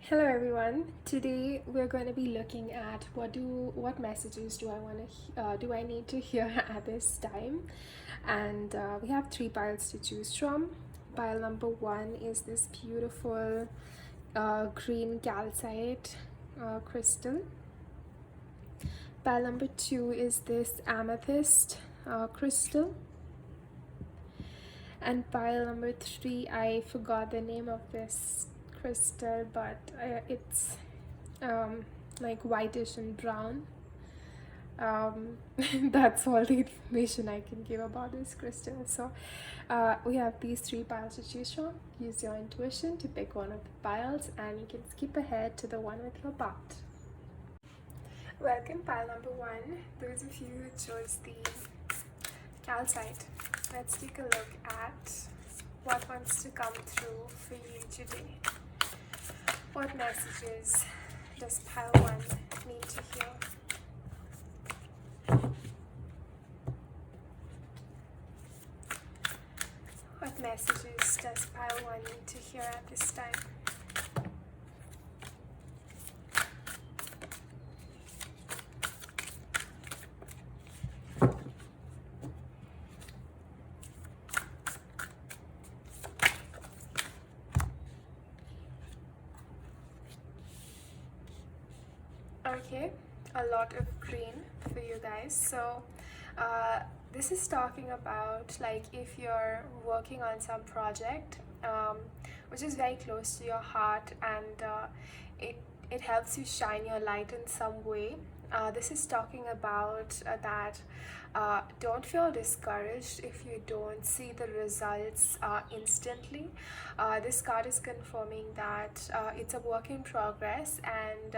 Hello everyone. Today we're going to be looking at what messages do I need to hear at this time, and we have three piles to choose from. Pile number one is this beautiful green calcite crystal. Pile number two is this amethyst crystal, and pile number three, I forgot the name of this crystal, but it's um, like whitish and brown. Um, that's all the information I can give about this crystal. So we have these three piles to choose from. Use your intuition to pick one of the piles, and you can skip ahead to the one with your part. Welcome, pile number one. Those of you who chose the calcite, let's take a look at what wants to come through for you today. What messages does pile one need to hear? What messages does pile one need to hear at this time? Okay, a lot of green for you guys. So this is talking about like if you're working on some project which is very close to your heart, and it helps you shine your light in some way. This is talking about that don't feel discouraged if you don't see the results instantly. This card is confirming that it's a work in progress, and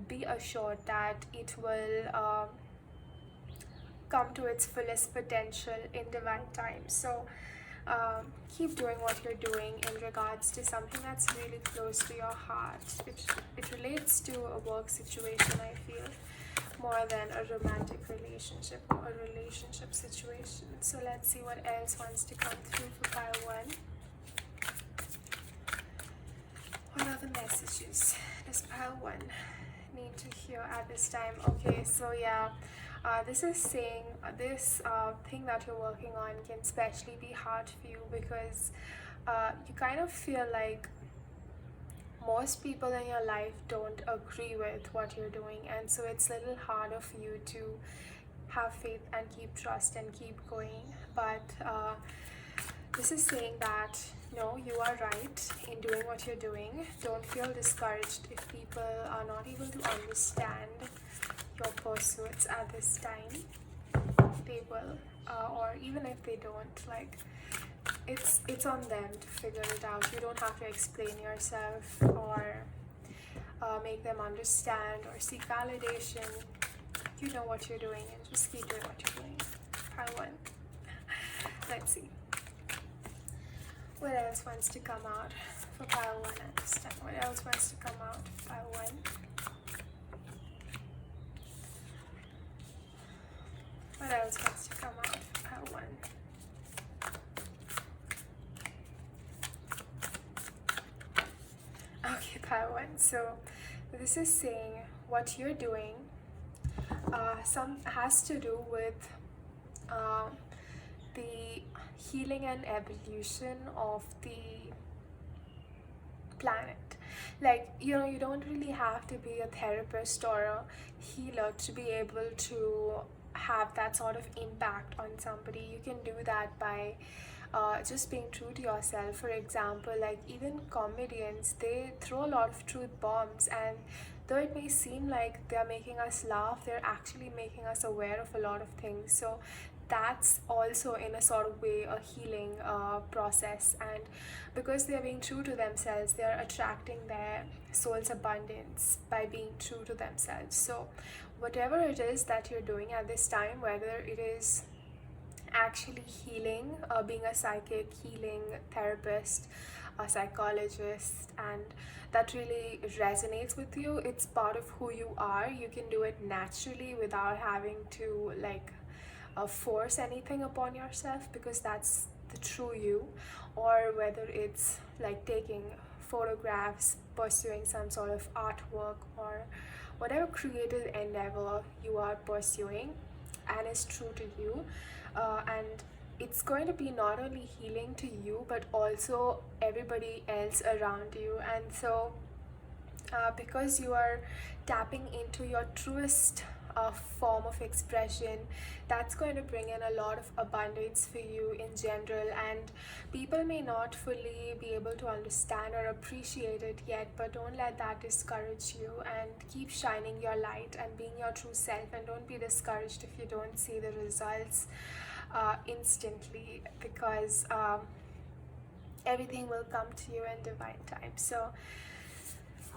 be assured that it will come to its fullest potential in divine time. So keep doing what you're doing in regards to something that's really close to your heart. It relates to a work situation, I feel, more than a romantic relationship or a relationship situation. So let's see what else wants to come through for pile one. What other messages does pile one need to hear at this time? Okay, so yeah, this is saying this thing that you're working on can especially be hard for you because you kind of feel like most people in your life don't agree with what you're doing, and so it's a little harder for you to have faith and keep trust and keep going. But this is saying that no, you are right in doing what you're doing. Don't feel discouraged if people are not able to understand your pursuits at this time. They will, or even if they don't, like it's on them to figure it out. You don't have to explain yourself or make them understand or seek validation. You know what you're doing, and just keep doing what you're doing. Pile one. Let's see what else wants to come out for pile one at this time. What else wants to come out for pile one? What else wants to come out for pile one? Okay, pile one. So this is saying what you're doing some has to do with the healing and evolution of the planet. Like, you know, you don't really have to be a therapist or a healer to be able to have that sort of impact on somebody. You can do that by just being true to yourself. For example, like even comedians, they throw a lot of truth bombs, and though it may seem like they're making us laugh, they're actually making us aware of a lot of things. So that's also in a sort of way a healing process, and because they're being true to themselves, they're attracting their soul's abundance by being true to themselves. So whatever it is that you're doing at this time, whether it is actually healing, being a psychic healing therapist, a psychologist, and that really resonates with you, it's part of who you are. You can do it naturally without having to like force anything upon yourself, because that's the true you. Or whether it's like taking photographs, pursuing some sort of artwork, or whatever creative endeavor you are pursuing and is true to you. And it's going to be not only healing to you but also everybody else around you. And so because you are tapping into your truest form of expression, that's going to bring in a lot of abundance for you in general. And people may not fully be able to understand or appreciate it yet, but don't let that discourage you, and keep shining your light and being your true self, and don't be discouraged if you don't see the results instantly, because everything will come to you in divine time. So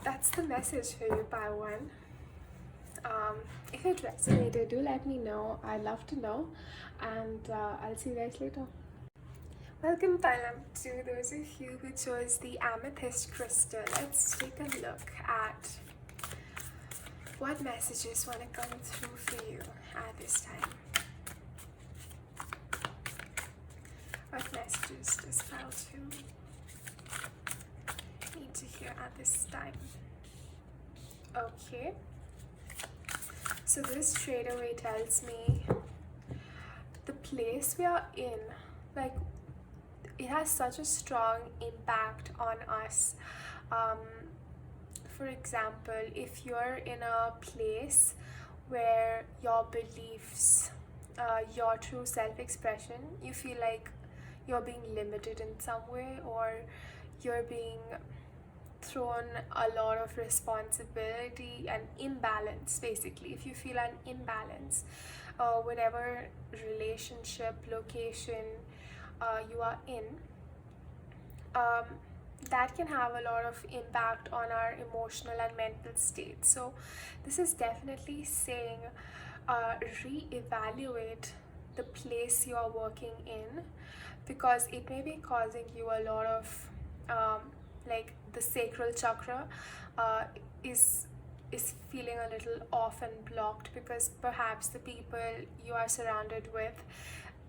that's the message for you, Pi One. If it resonated, do let me know. I'd love to know, and I'll see you guys later. Welcome, Thailand, to those of you who chose the amethyst crystal. Let's take a look at what messages want to come through for you at this time. What messages does Pile 2 need to hear at this time? Okay. So this straight away tells me the place we are in, like, it has such a strong impact on us. For example, if you're in a place where your beliefs, your true self-expression, you feel like you're being limited in some way, or you're being thrown a lot of responsibility and imbalance. Basically, if you feel an imbalance, whatever relationship, location you are in, that can have a lot of impact on our emotional and mental state. So this is definitely saying re-evaluate the place you are working in, because it may be causing you a lot of like the sacral chakra is feeling a little off and blocked, because perhaps the people you are surrounded with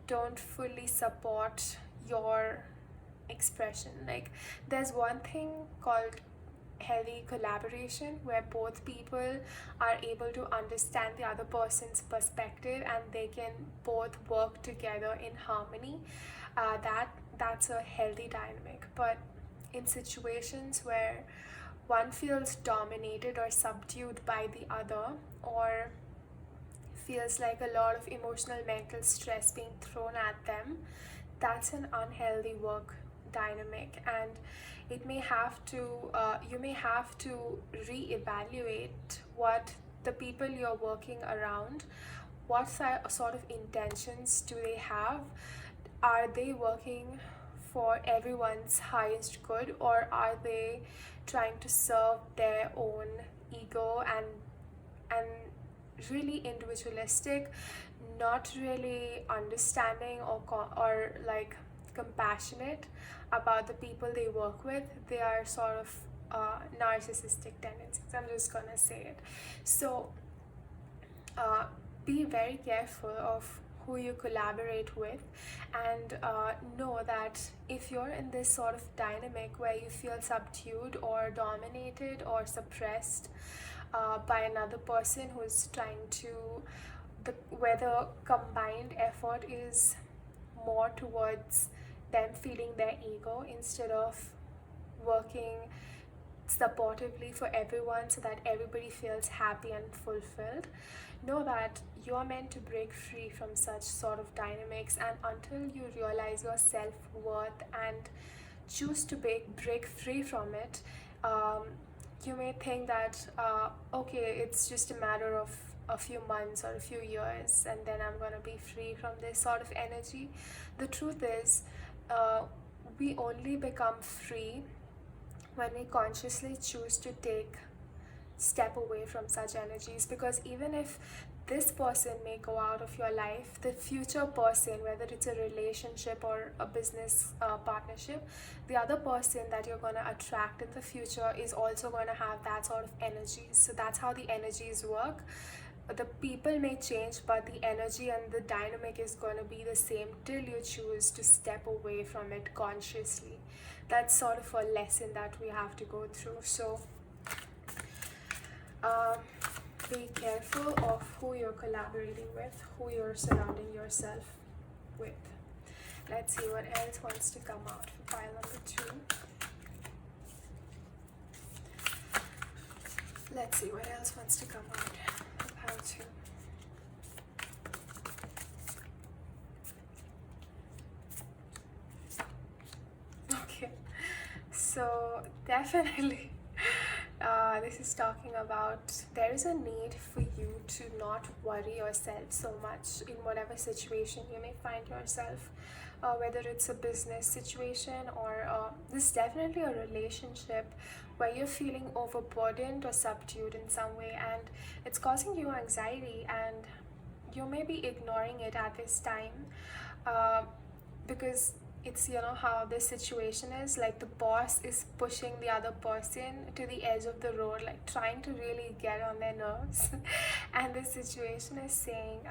don't fully support your expression. Like, there's one thing called healthy collaboration, where both people are able to understand the other person's perspective and they can both work together in harmony. That's a healthy dynamic. But in situations where one feels dominated or subdued by the other, or feels like a lot of emotional mental stress being thrown at them, that's an unhealthy work dynamic. And it may have to you may have to reevaluate what the people you're working around, what sort of intentions do they have. Are they working for everyone's highest good, or are they trying to serve their own ego and really individualistic, not really understanding or like compassionate about the people they work with? They are sort of narcissistic tendencies, I'm just gonna say it. So be very careful of who you collaborate with, and know that if you're in this sort of dynamic where you feel subdued or dominated or suppressed by another person who's trying to, where the combined effort is more towards them feeling their ego instead of working supportively for everyone so that everybody feels happy and fulfilled, know that you are meant to break free from such sort of dynamics. And until you realize your self-worth and choose to break free from it, you may think that okay, it's just a matter of a few months or a few years and then I'm gonna be free from this sort of energy. The truth is, we only become free when we consciously choose to step away from such energies. Because even if this person may go out of your life, the future person, whether it's a relationship or a business partnership, the other person that you're going to attract in the future is also going to have that sort of energy. So that's how the energies work. The people may change, but the energy and the dynamic is going to be the same till you choose to step away from it consciously. that's sort of a lesson that we have to go through. So um, be careful of who you're collaborating with, who you're surrounding yourself with. Let's see what else wants to come out for pile number 2. Let's see what else wants to come out for pile 2. Okay, so definitely this is talking about there is a need for you to not worry yourself so much in whatever situation you may find yourself, whether it's a business situation or this is definitely a relationship where you're feeling overburdened or subdued in some way, and it's causing you anxiety, and you may be ignoring it at this time, because it's, you know, how this situation is like the boss is pushing the other person to the edge of the road, like trying to really get on their nerves. And this situation is saying,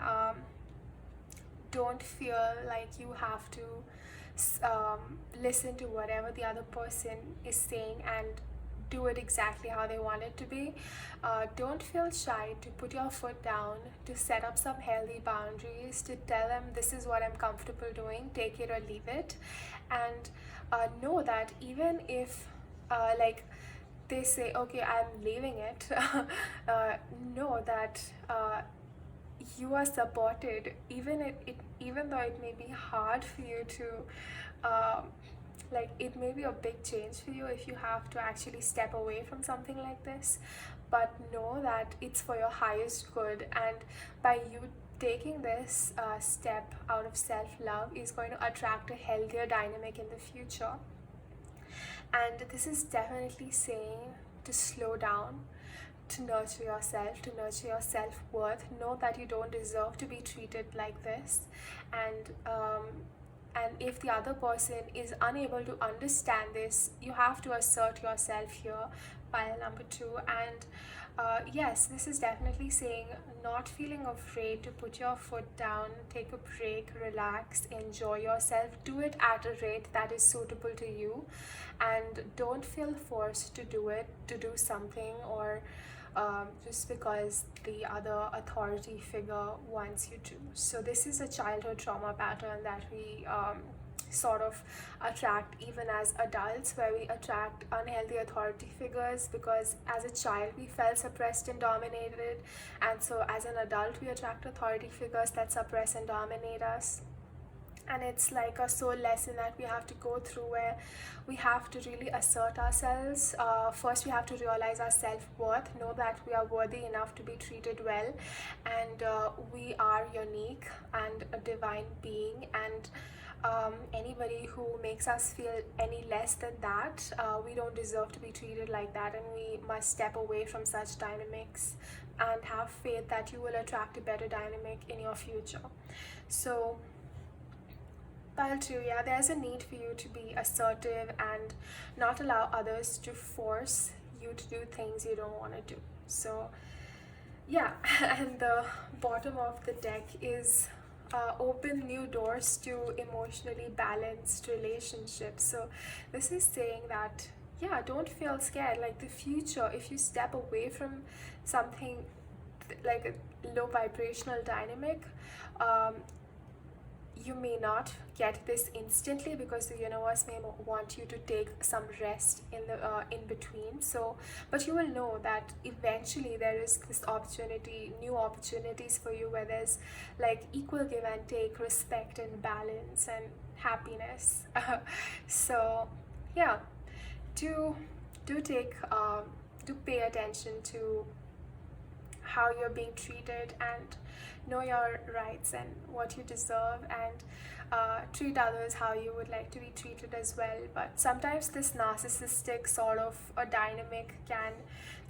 don't feel like you have to listen to whatever the other person is saying and do it exactly how they want it to be. Don't feel shy to put your foot down, to set up some healthy boundaries, to tell them this is what I'm comfortable doing, take it or leave it. And know that even if like they say, okay, I'm leaving it, know that you are supported, even though it may be hard for you to like it may be a big change for you if you have to actually step away from something like this, but know that it's for your highest good, and by you taking this step out of self-love is going to attract a healthier dynamic in the future. And this is definitely saying to slow down, to nurture yourself, to nurture your self-worth. Know that you don't deserve to be treated like this, and if the other person is unable to understand this, you have to assert yourself here, pile number 2. And yes, this is definitely saying not feeling afraid to put your foot down, take a break, relax, enjoy yourself, do it at a rate that is suitable to you, and don't feel forced to do it, to do something, or just because the other authority figure wants you to. So this is a childhood trauma pattern that we sort of attract even as adults, where we attract unhealthy authority figures because as a child we felt suppressed and dominated, and so as an adult we attract authority figures that suppress and dominate us. And it's like a soul lesson that we have to go through, where we have to really assert ourselves. First we have to realize our self-worth, know that we are worthy enough to be treated well, and we are unique and a divine being, and anybody who makes us feel any less than that, we don't deserve to be treated like that, and we must step away from such dynamics and have faith that you will attract a better dynamic in your future. So pile 2, yeah, there's a need for you to be assertive and not allow others to force you to do things you don't want to do. So yeah, and the bottom of the deck is open new doors to emotionally balanced relationships. So this is saying that, yeah, don't feel scared. Like the future, if you step away from something like a low vibrational dynamic, you may not get this instantly because the universe may want you to take some rest in the in between. So but you will know that eventually there is this opportunity, new opportunities for you, where there's like equal give and take, respect and balance and happiness. So yeah, do take do pay attention to how you're being treated, and know your rights and what you deserve, and treat others how you would like to be treated as well. But sometimes this narcissistic sort of a dynamic can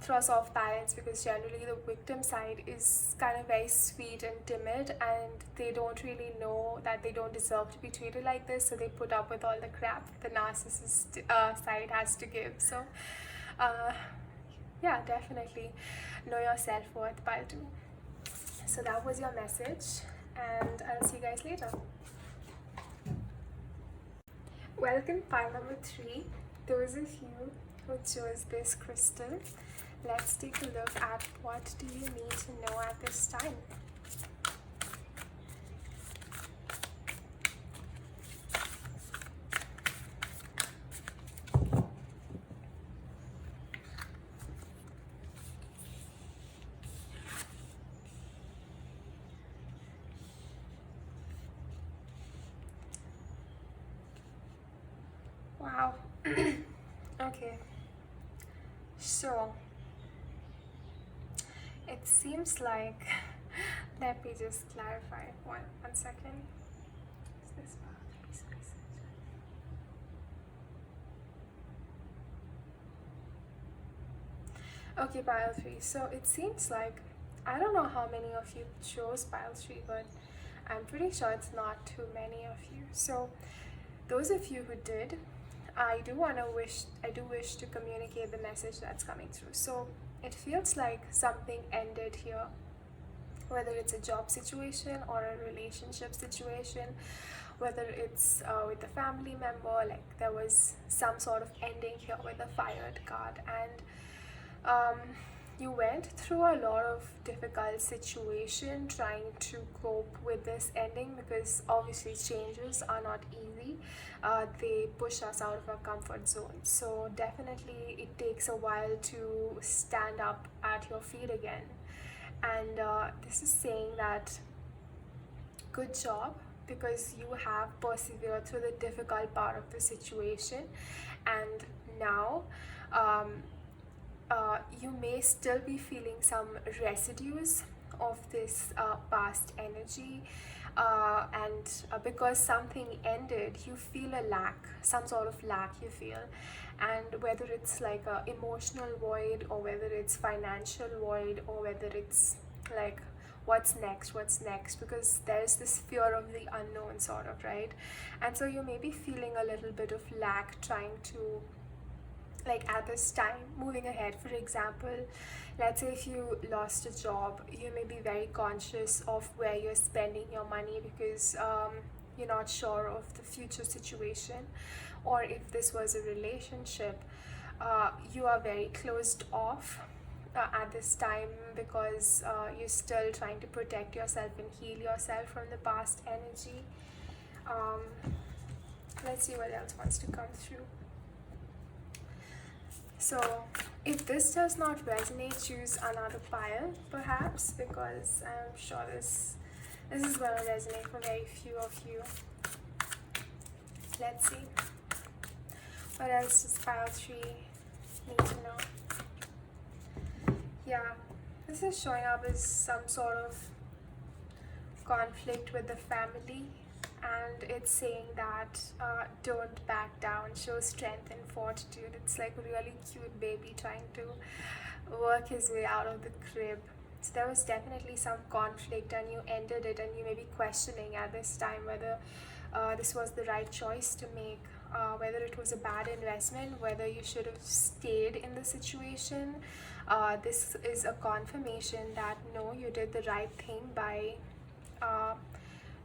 throw us off balance, because generally the victim side is kind of very sweet and timid, and they don't really know that they don't deserve to be treated like this, so they put up with all the crap the narcissist side has to give. So yeah, definitely know your self-worth, pile 2. So that was your message, and I'll see you guys later. Welcome pile number 3. Those of you who chose this crystal, let's take a look at what do you need to know at this time. Wow. Okay. So it seems like let me just clarify one second. Is this boundary space? Okay, pile 3. So it seems like I don't know how many of you chose pile 3, but I'm pretty sure it's not too many of you. So those of you who did, I do wish to communicate the message that's coming through. So it feels like something ended here, whether it's a job situation or a relationship situation, whether it's with a family member, like there was some sort of ending here with a fired card, and you went through a lot of difficult situation trying to cope with this ending, because obviously changes are not easy. They push us out of our comfort zone, so definitely it takes a while to stand up at your feet again. And this is saying that good job, because you have persevered through the difficult part of the situation, and now you may still be feeling some residues of this past energy, and because something ended, you feel a lack, some sort of lack you feel, and whether it's like a emotional void, or whether it's financial void, or whether it's like what's next, because there's this fear of the unknown sort of, right? And so you may be feeling a little bit of lack trying to, like, at this time moving ahead. For example, let's say if you lost a job, you may be very conscious of where you're spending your money, because you're not sure of the future situation. Or if this was a relationship, you are very closed off at this time, because you're still trying to protect yourself and heal yourself from the past energy. um, let's see what else wants to come through. So if this does not resonate, choose another pile perhaps, because I'm sure this is going to resonate for very few of you. Let's see. What else does pile 3 need to know? Yeah, this is showing up as some sort of conflict with the family, and it's saying that don't back down, show strength and fortitude. It's like a really cute baby trying to work his way out of the crib. So there was definitely some conflict, and you ended it, and you may be questioning at this time whether this was the right choice to make, whether it was a bad investment, whether you should have stayed in the situation. This is a confirmation that no, you did the right thing by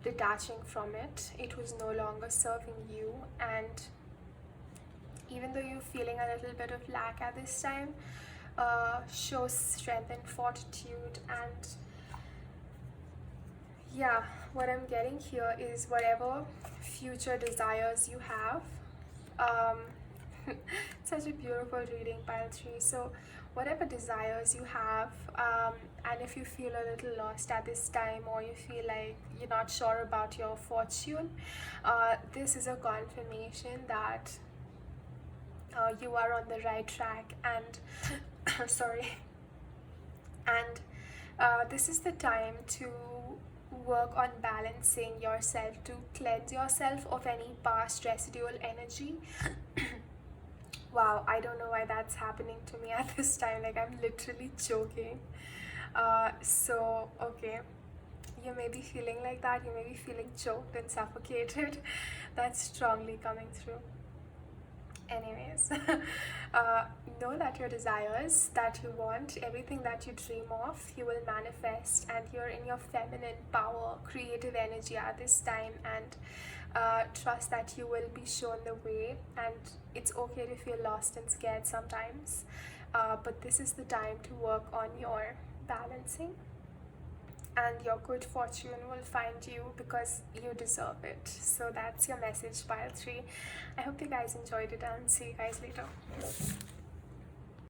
detaching from it. It was no longer serving you, and even though you're feeling a little bit of lack at this time, show strength and fortitude. And yeah, what I'm getting here is whatever future desires you have, such a beautiful reading, pile 3. So whatever desires you have, and if you feel a little lost at this time, or you feel like you're not sure about your fortune, this is a confirmation that you are on the right track, and sorry, and this is the time to work on balancing yourself, to cleanse yourself of any past residual energy. Wow, I don't know why that's happening to me at this time, like I'm literally choking. So okay, you may be feeling like that, you may be feeling choked and suffocated. That's strongly coming through. Anyways, know that your desires that you want, everything that you dream of, you will manifest, and you're in your feminine power, creative energy at this time, and trust that you will be shown the way. And it's okay to feel lost and scared sometimes, but this is the time to work on your balancing, and your good fortune will find you because you deserve it. So that's your message, pile 3. I hope you guys enjoyed it, and see you guys later.